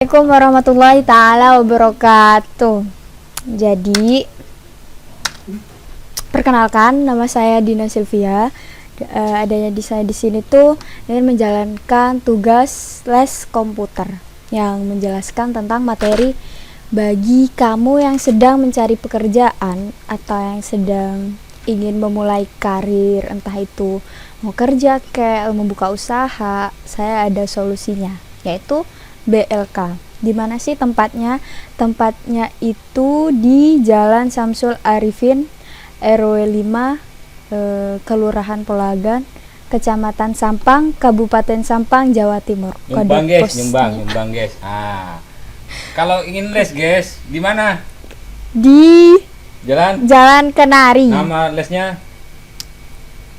Assalamualaikum warahmatullahi taala wabarakatuh. Jadi, perkenalkan nama saya Dina Sylvia. Adanya di saya di sini tuh ingin menjalankan tugas les komputer yang menjelaskan tentang materi bagi kamu yang sedang mencari pekerjaan atau yang sedang ingin memulai karir, entah itu mau kerja kayak membuka usaha. Saya ada solusinya, yaitu BLK. Di mana sih tempatnya? Tempatnya itu di Jalan Samsul Arifin, RW 5, Kelurahan Polagan, Kecamatan Sampang, Kabupaten Sampang, Jawa Timur. Nyumbang guys, nyumbang guys. Kalau ingin les guys, di mana? Di Jalan Kenari. Nama lesnya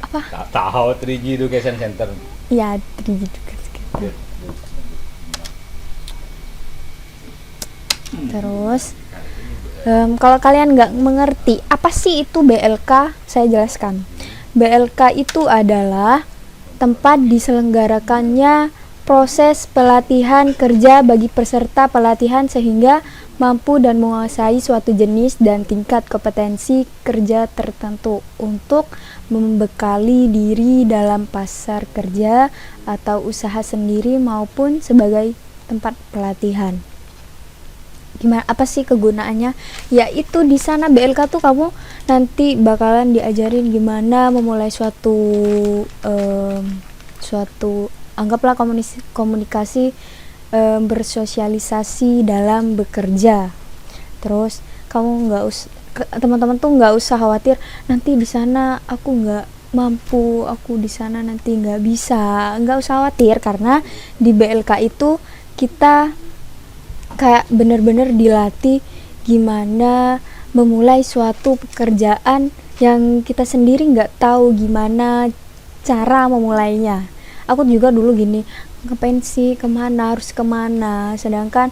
Apa? Tak tahu, 3G Education Center. Ya, gitu. Terus kalau kalian nggak mengerti apa sih itu BLK, saya jelaskan. BLK itu adalah tempat diselenggarakannya proses pelatihan kerja bagi peserta pelatihan sehingga mampu dan menguasai suatu jenis dan tingkat kompetensi kerja tertentu untuk membekali diri dalam pasar kerja atau usaha sendiri maupun sebagai tempat pelatihan. Gimana, apa sih kegunaannya? Yaitu di sana BLK tuh kamu nanti bakalan diajarin gimana memulai suatu anggaplah komunikasi, bersosialisasi dalam bekerja. Terus kamu teman-teman tuh nggak usah khawatir nanti di sana aku nggak mampu, aku di sana nanti nggak bisa. Nggak usah khawatir, karena di BLK itu kita kayak bener-bener dilatih gimana memulai suatu pekerjaan yang kita sendiri nggak tahu gimana cara memulainya. Aku juga dulu gini, ngapain sih, harus kemana, sedangkan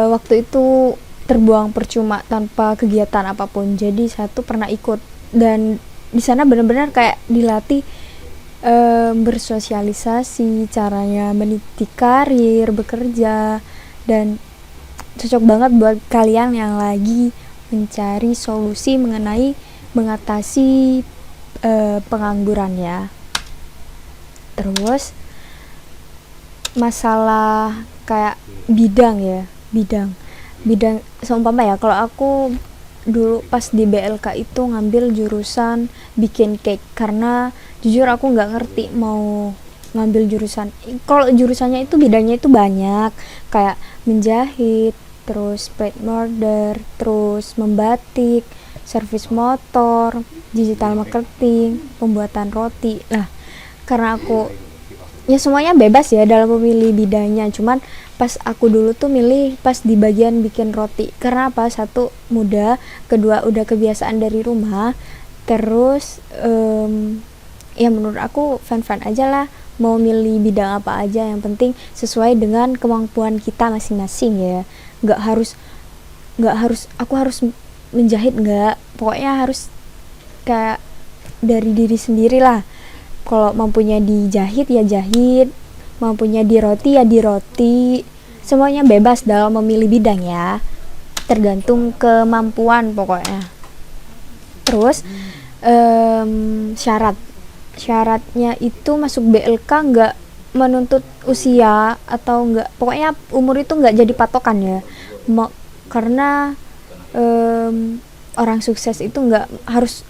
waktu itu terbuang percuma tanpa kegiatan apapun. Jadi saya tuh pernah ikut, dan di sana benar-benar kayak dilatih bersosialisasi, caranya meniti karir, bekerja, dan cocok banget buat kalian yang lagi mencari solusi mengatasi pengangguran ya. Terus masalah kayak bidang seumpama ya, kalau aku dulu pas di BLK itu ngambil jurusan bikin cake, karena jujur aku nggak ngerti mau ngambil jurusan. Kalau jurusannya itu bidangnya itu banyak, kayak menjahit, terus plate modder, terus membatik, servis motor, digital marketing, pembuatan roti. Nah, karena aku ya semuanya bebas ya dalam memilih bidangnya, cuman pas aku dulu tuh milih pas di bagian bikin roti. Karena apa? Satu, mudah, kedua udah kebiasaan dari rumah, terus ya menurut aku fan aja lah, mau milih bidang apa aja yang penting sesuai dengan kemampuan kita masing-masing ya. nggak harus aku harus menjahit, nggak, pokoknya harus kayak dari diri sendiri lah. Kalau mampunya dijahit ya jahit, mampunya di roti ya di roti, semuanya bebas dalam memilih bidang ya, tergantung kemampuan pokoknya. Terus syaratnya itu masuk BLK nggak menuntut usia atau enggak, pokoknya umur itu enggak jadi patokan ya. Karena orang sukses itu enggak harus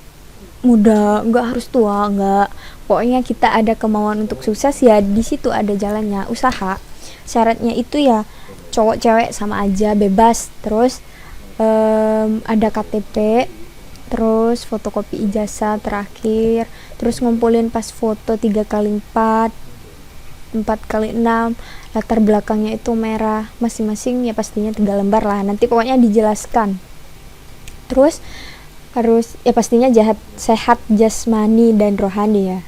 muda, enggak harus tua, enggak. Pokoknya kita ada kemauan untuk sukses ya di situ ada jalannya, usaha. Syaratnya itu ya cowok cewek sama aja, bebas. Terus ada KTP, terus fotokopi ijazah terakhir, terus ngumpulin pas foto 3x4, 4x6, latar belakangnya itu merah, masing-masing ya pastinya 3 lembar lah, nanti pokoknya dijelaskan. Terus harus ya pastinya sehat jasmani dan rohani ya.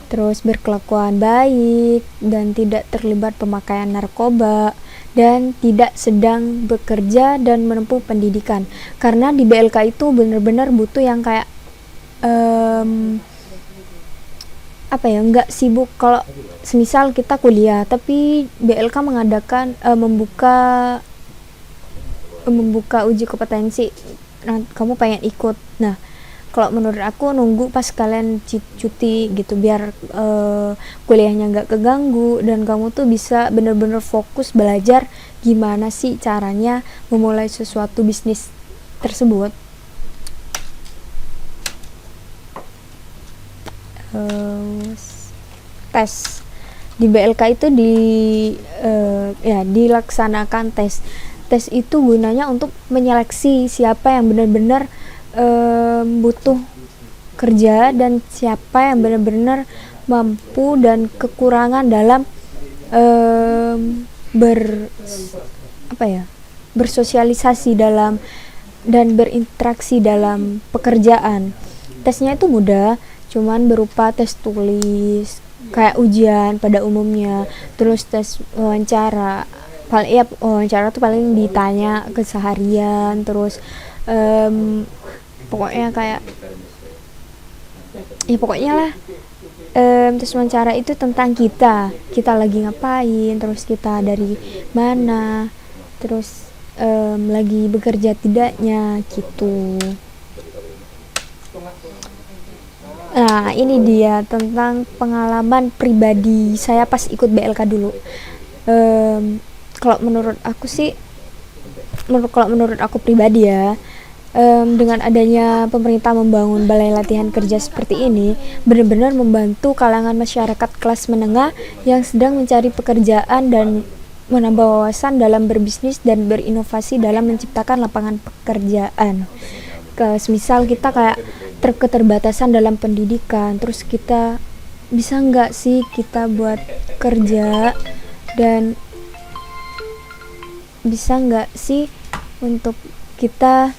Terus berkelakuan baik dan tidak terlibat pemakaian narkoba, dan tidak sedang bekerja dan menempuh pendidikan. Karena di BLK itu benar-benar butuh yang kayak apa ya, nggak sibuk. Kalau semisal kita kuliah tapi BLK mengadakan membuka uji kompetensi, nah kamu pengen ikut. Nah, kalau menurut aku nunggu pas kalian cuti gitu, biar kuliahnya nggak keganggu dan kamu tuh bisa bener-bener fokus belajar gimana sih caranya memulai sesuatu bisnis tersebut. Tes di BLK itu dilaksanakan tes itu gunanya untuk menyeleksi siapa yang benar-benar butuh kerja dan siapa yang benar-benar mampu dan kekurangan dalam bersosialisasi dalam dan berinteraksi dalam pekerjaan. Tesnya itu mudah, cuman berupa tes tulis kayak ujian pada umumnya, terus tes wawancara. Wawancara tuh paling ditanya keseharian, terus pokoknya kayak pokoknya lah, tes wawancara itu tentang kita lagi ngapain, terus kita dari mana, terus lagi bekerja tidaknya gitu. Nah, ini dia tentang pengalaman pribadi saya pas ikut BLK dulu. Kalau menurut aku pribadi ya, dengan adanya pemerintah membangun balai latihan kerja seperti ini, benar-benar membantu kalangan masyarakat kelas menengah yang sedang mencari pekerjaan dan menambah wawasan dalam berbisnis dan berinovasi dalam menciptakan lapangan pekerjaan. Semisal kita kayak keterbatasan dalam pendidikan, terus kita bisa nggak sih kita buat kerja, dan bisa nggak sih untuk kita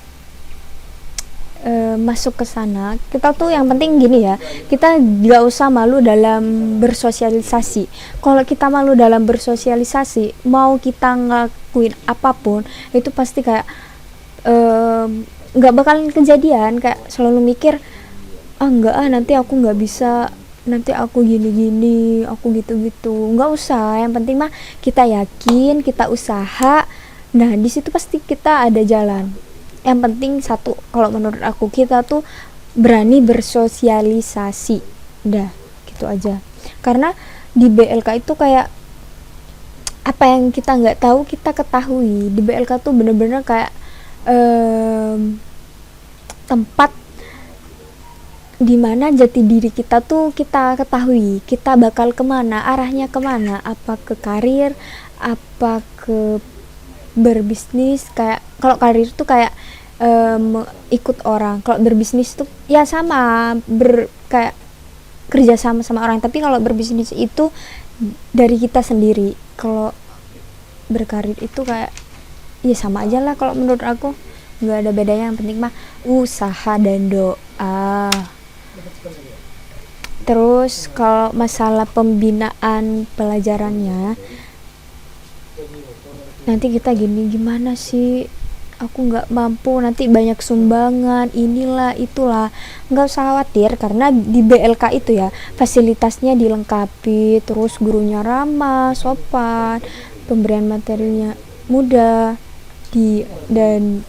masuk ke sana. Kita tuh yang penting gini ya, kita nggak usah malu dalam bersosialisasi. Kalau kita malu dalam bersosialisasi, mau kita ngelakuin apapun itu pasti kayak nggak bakalan kejadian. Kayak selalu mikir, nanti aku nggak bisa, nanti aku gini-gini, aku gitu-gitu. Nggak usah, yang penting mah kita yakin, kita usaha. Nah, di situ pasti kita ada jalan. Yang penting satu, kalau menurut aku, kita tuh berani bersosialisasi. Udah, gitu aja. Karena di BLK itu kayak apa yang kita nggak tahu kita ketahui. Di BLK tuh bener-bener kayak tempat dimana jati diri kita tuh kita ketahui, kita bakal kemana, arahnya kemana, apa ke karir, apa ke berbisnis. Kayak kalau karir tuh kayak ikut orang, kalau berbisnis tuh ya sama, kayak kerja sama orang. Tapi kalau berbisnis itu dari kita sendiri. Kalau berkarir itu kayak ya sama aja lah, kalau menurut aku nggak ada bedanya. Yang penting mah usaha dan doa. Terus kalau masalah pembinaan pelajarannya, nanti kita gimana sih, aku nggak mampu, nanti banyak sumbangan, inilah itulah. Nggak usah khawatir, karena di BLK itu ya fasilitasnya dilengkapi, terus gurunya ramah, sopan, pemberian materinya mudah dan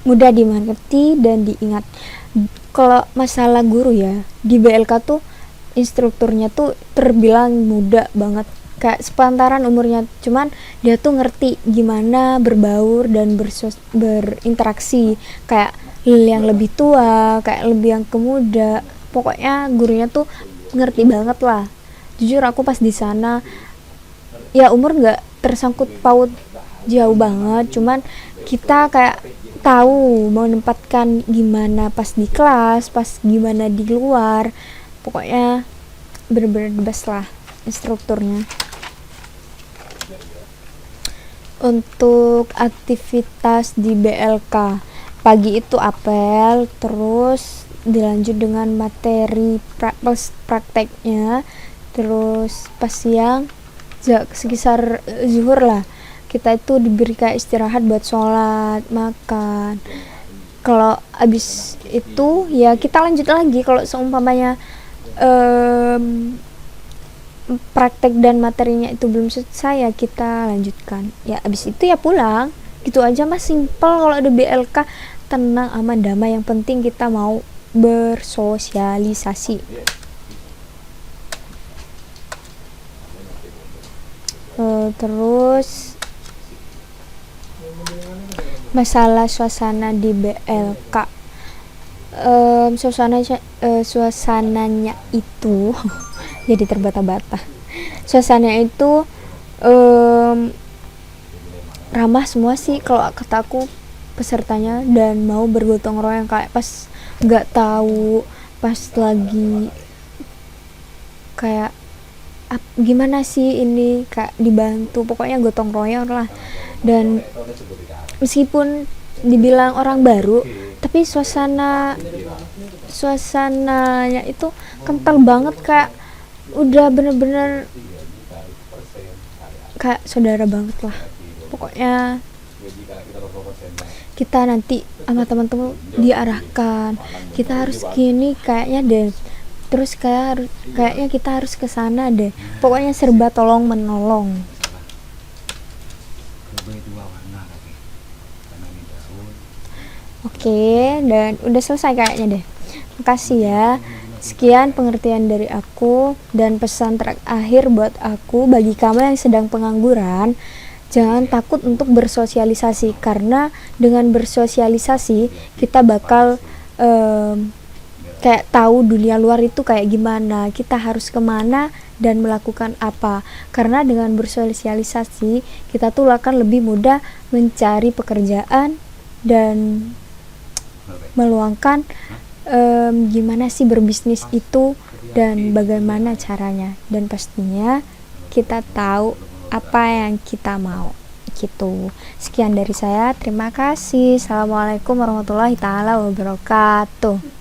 mudah dimengerti dan diingat. Kalau masalah guru ya, di BLK tuh instrukturnya tuh terbilang muda banget, kayak sepantaran umurnya, cuman dia tuh ngerti gimana berbaur dan berinteraksi kayak yang lebih tua, kayak lebih yang kemuda. Pokoknya gurunya tuh ngerti banget lah. Jujur aku pas di sana ya umur nggak tersangkut paut jauh banget, cuman kita kayak tahu mau menempatkan gimana pas di kelas, pas gimana di luar. Pokoknya bener-bener the best lah instrukturnya. Untuk aktivitas di BLK, pagi itu apel, terus dilanjut dengan materi prakteknya, terus pas siang sekitar zuhur lah, kita itu diberi kayak istirahat buat sholat, makan. Kalau abis itu ya kita lanjut lagi. Kalau seumpamanya praktek dan materinya itu belum selesai ya kita lanjutkan. Ya abis itu ya pulang. Gitu aja mas, simple. Kalau ada BLK tenang, aman, damai. Yang penting kita mau bersosialisasi. Terus masalah suasana di BLK, suasananya itu jadi terbata-bata. Suasananya itu ramah semua sih kalau kataku pesertanya, dan mau bergotong royong kayak pas nggak tahu, pas lagi kayak gimana sih ini, kayak dibantu, pokoknya gotong royong lah. Dan meskipun dibilang orang baru, tapi suasananya itu kental banget, kayak udah bener-bener kayak saudara banget lah. Pokoknya kita nanti sama teman-teman diarahkan, kita harus gini kayaknya deh, terus kayaknya kita harus ke sana deh. Pokoknya serba tolong menolong. Oke, dan udah selesai kayaknya deh. Makasih ya. Sekian pengertian dari aku, dan pesan terakhir buat aku, bagi kamu yang sedang pengangguran, jangan takut untuk bersosialisasi, karena dengan bersosialisasi kita bakal kayak tahu dunia luar itu kayak gimana, kita harus kemana dan melakukan apa. Karena dengan bersosialisasi kita tuh akan lebih mudah mencari pekerjaan dan meluangkan gimana sih berbisnis itu dan bagaimana caranya, dan pastinya kita tahu apa yang kita mau gitu. Sekian dari saya, terima kasih. Assalamualaikum warahmatullahi taala wabarakatuh.